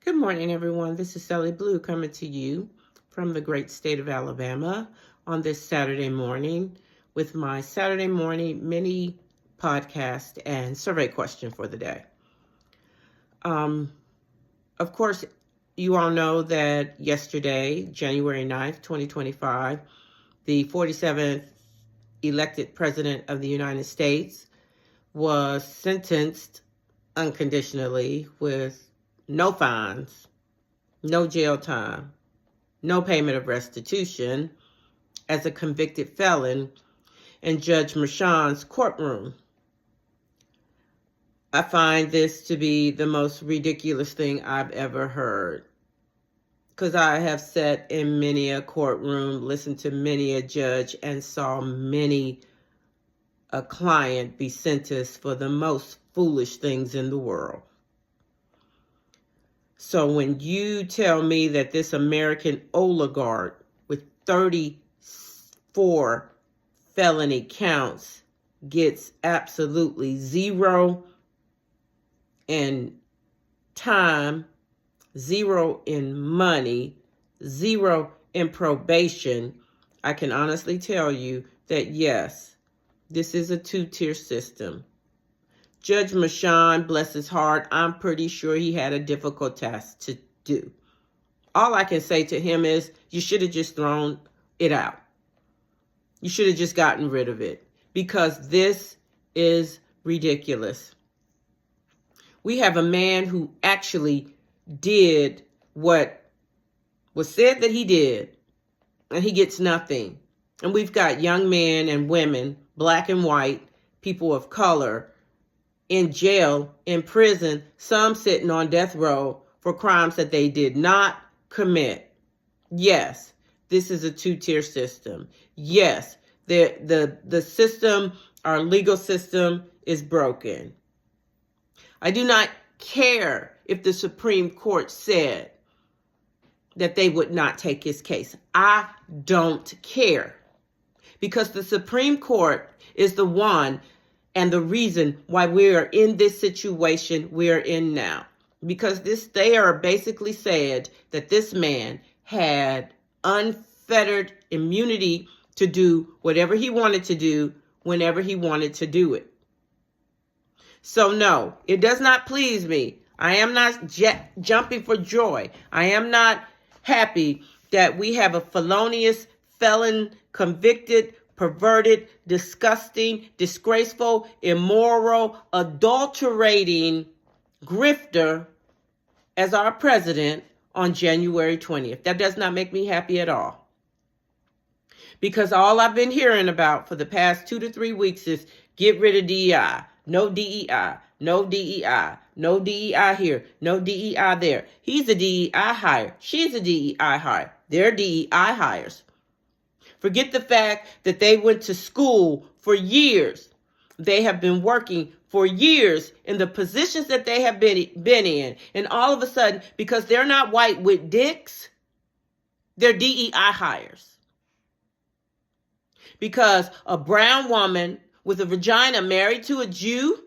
Good morning, everyone. This is CellyBlue coming to you from the great state of Alabama on this Saturday morning with my Saturday morning mini podcast and survey question for the day. Of course, you all know that yesterday, January 9th, 2025, the 47th elected president of the United States was sentenced unconditionally with no fines, no jail time, no payment of restitution as a convicted felon in Judge Merchan's courtroom. I find this to be the most ridiculous thing I've ever heard, because I have sat in many a courtroom, listened to many a judge, and saw many a client be sentenced for the most foolish things in the world. So when you tell me that this American oligarch with 34 felony counts gets absolutely zero in time, zero in money, zero in probation, I can honestly tell you that yes, this is a two-tier system. Judge Merchan, bless his heart, I'm pretty sure he had a difficult task to do. All I can say to him is, you should have just thrown it out. You should have just gotten rid of it, because this is ridiculous. We have a man who actually did what was said that he did, and he gets nothing. And we've got young men and women, black and white, people of color, in jail, in prison, some sitting on death row for crimes that they did not commit. Yes, this is a two-tier system. Yes, the system, our legal system, is broken. I do not care if the Supreme Court said that they would not take his case. I don't care, because the Supreme Court is the one and the reason why we are in this situation we're in now. Because they are basically said that this man had unfettered immunity to do whatever he wanted to do whenever he wanted to do it. So no, it does not please me. I am not jumping for joy. I am not happy that we have a felonious felon, convicted, perverted, disgusting, disgraceful, immoral, adulterating grifter as our president on January 20th. That does not make me happy at all. Because all I've been hearing about for the past 2 to 3 weeks is get rid of DEI. No DEI. No DEI. No DEI here. No DEI there. He's a DEI hire. She's a DEI hire. They're DEI hires. Forget the fact that they went to school for years. They have been working for years in the positions that they have been in. And all of a sudden, because they're not white with dicks, they're DEI hires. Because a brown woman with a vagina married to a Jew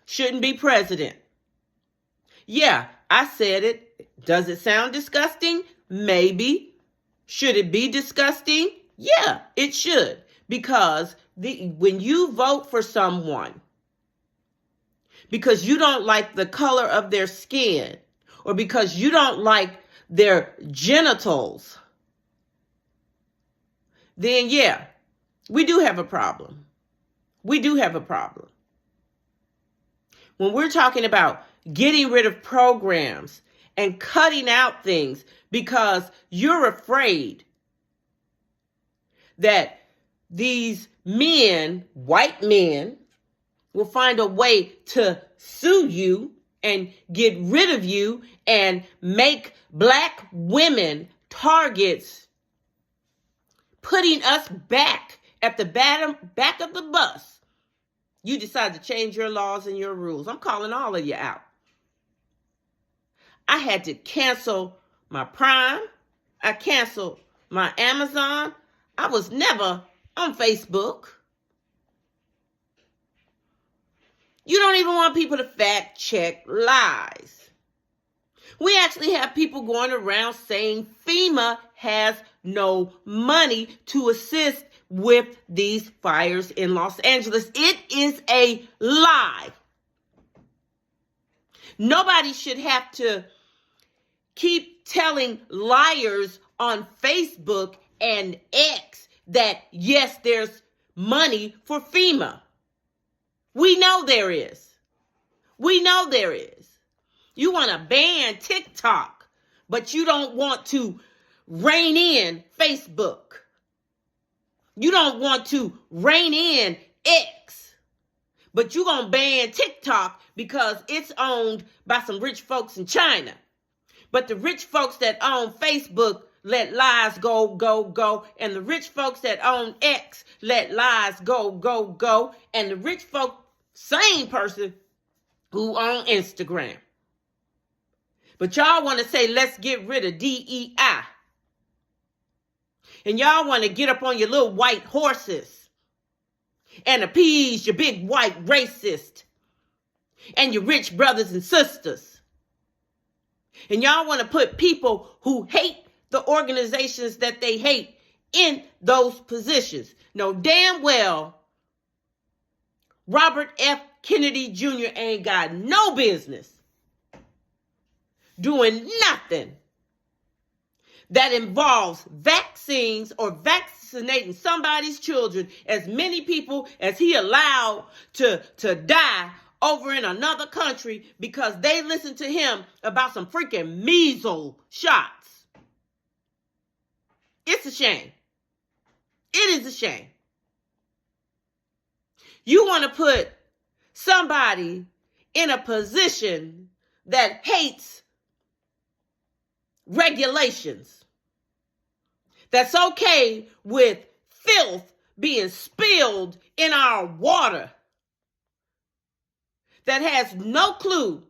shouldn't be president. Yeah, I said it. Does it sound disgusting? Maybe. Should it be disgusting? Yeah, it should. Because when you vote for someone because you don't like the color of their skin, or because you don't like their genitals, then yeah, we do have a problem. We do have a problem. When we're talking about getting rid of programs and cutting out things because you're afraid that these men, white men, will find a way to sue you and get rid of you and make black women targets, putting us back at the back of the bus. You decide to change your laws and your rules. I'm calling all of you out. I had to cancel my Prime. I canceled my Amazon. I was never on Facebook. You don't even want people to fact check lies. We actually have people going around saying FEMA has no money to assist with these fires in Los Angeles. It is a lie. Nobody should have to keep telling liars on Facebook and X that, yes, there's money for FEMA. We know there is. We know there is. You want to ban TikTok, but you don't want to rein in Facebook. You don't want to rein in X, but you're going to ban TikTok because it's owned by some rich folks in China. But the rich folks that own Facebook let lies go, go, go. And the rich folks that own X let lies go, go, go. And the rich folk, same person who own Instagram. But y'all want to say, let's get rid of DEI. And y'all want to get up on your little white horses and appease your big white racist and your rich brothers and sisters. And y'all want to put people who hate the organizations that they hate in those positions. Know damn well Robert F. Kennedy Jr. ain't got no business doing nothing that involves vaccines or vaccinating somebody's children, as many people as he allowed to die over in another country because they listened to him about some freaking measles shots. It's a shame. It is a shame. You want to put somebody in a position that hates regulations, that's okay with filth being spilled in our water, that has no clue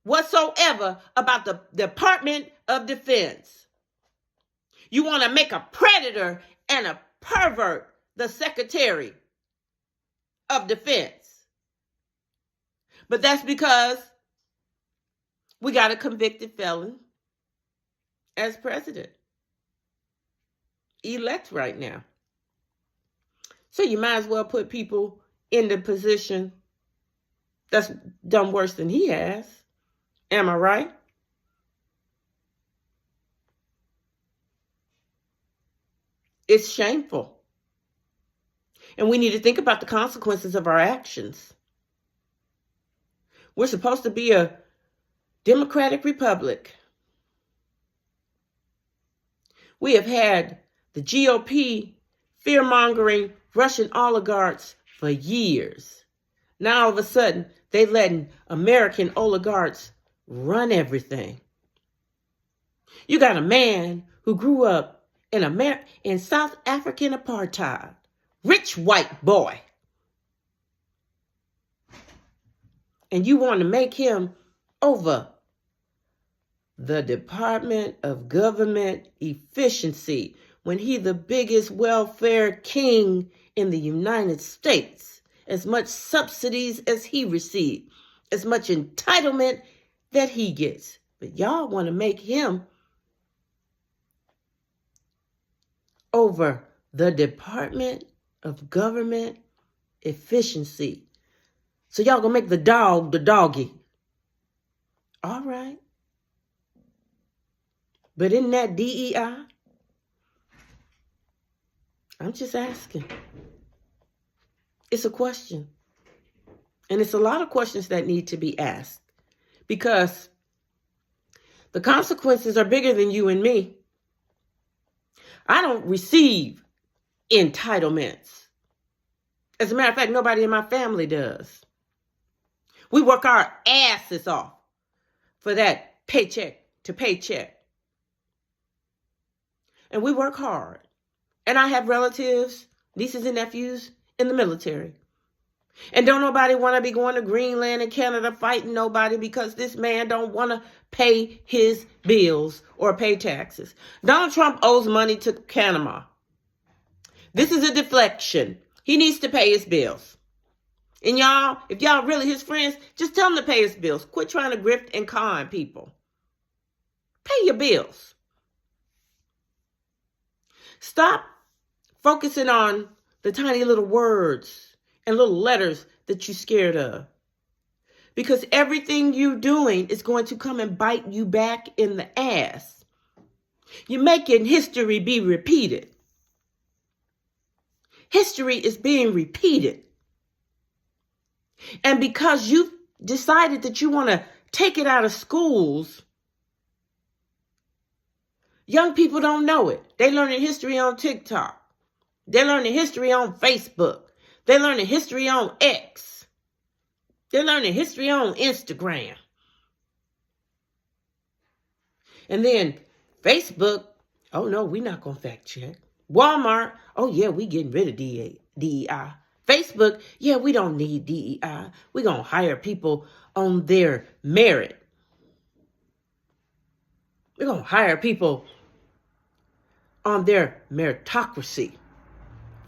whatsoever about the Department of Defense. You want to make a predator and a pervert the Secretary of Defense. But that's because we got a convicted felon as president elect right now. So you might as well put people in the position that's done worse than he has. Am I right? It's shameful. And we need to think about the consequences of our actions. We're supposed to be a democratic republic. We have had the GOP fear-mongering Russian oligarchs for years. Now all of a sudden, they're letting American oligarchs run everything. You got a man who grew up in South African apartheid. Rich white boy. And you want to make him over the Department of Government Efficiency when he the biggest welfare king in the United States. As much subsidies as he received, as much entitlement that he gets. But y'all want to make him over the Department of Government Efficiency. So y'all gonna make the dog the doggy. All right. But in that DEI, I'm just asking. It's a question. And it's a lot of questions that need to be asked. Because the consequences are bigger than you and me. I don't receive entitlements. As a matter of fact, nobody in my family does. We work our asses off for that paycheck to paycheck. And we work hard. And I have relatives, nieces and nephews in the military. And don't nobody want to be going to Greenland and Canada fighting nobody because this man don't want to pay his bills or pay taxes. Donald Trump owes money to Panama. This is a deflection. He needs to pay his bills. And y'all, if y'all really his friends, just tell him to pay his bills. Quit trying to grift and con people. Pay your bills. Stop focusing on the tiny little words and little letters that you're scared of. Because everything you're doing is going to come and bite you back in the ass. You're making history be repeated. History is being repeated. And because you've decided that you want to take it out of schools, young people don't know it. They learning history on TikTok. They're learning history on Facebook. They're learning history on X. They're learning history on Instagram. And then Facebook, oh no, we're not going to fact check. Walmart, oh yeah, we getting rid of DEI. Facebook, yeah, we don't need DEI. We're going to hire people on their merit. We're going to hire people on their meritocracy.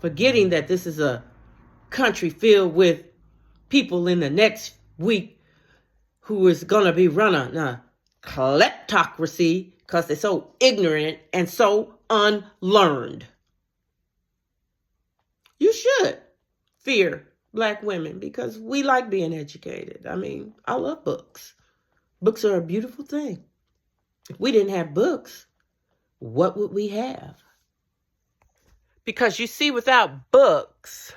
Forgetting that this is a country filled with people in the next week who is going to be running a kleptocracy because they're so ignorant and so unlearned. You should fear Black women because we like being educated. I mean, I love books. Books are a beautiful thing. If we didn't have books, what would we have? Because you see, without books,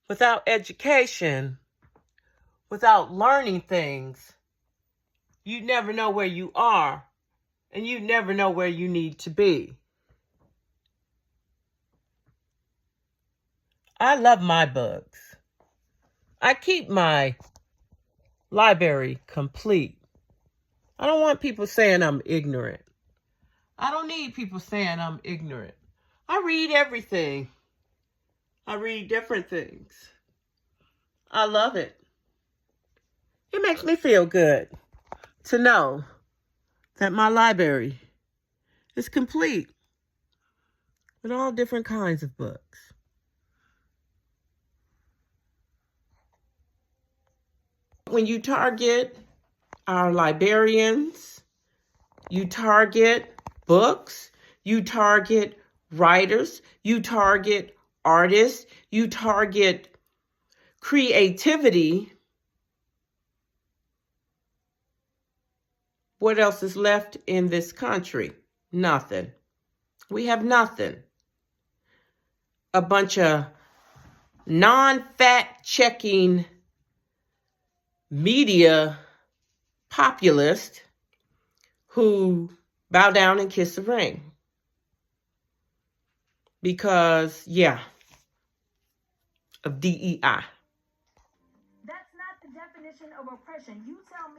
without education, without learning things, you never know where you are and you never know where you need to be. I love my books. I keep my library complete. I don't want people saying I'm ignorant. I don't need people saying I'm ignorant. I read everything. I read different things. I love it. It makes me feel good to know that my library is complete with all different kinds of books. When you target our librarians, you target books, you target writers, you target artists, you target creativity, what else is left in this country? Nothing. We have nothing. A bunch of non-fact-checking media populists who bow down and kiss the ring. Because, yeah, of DEI. That's not the definition of oppression. You tell me.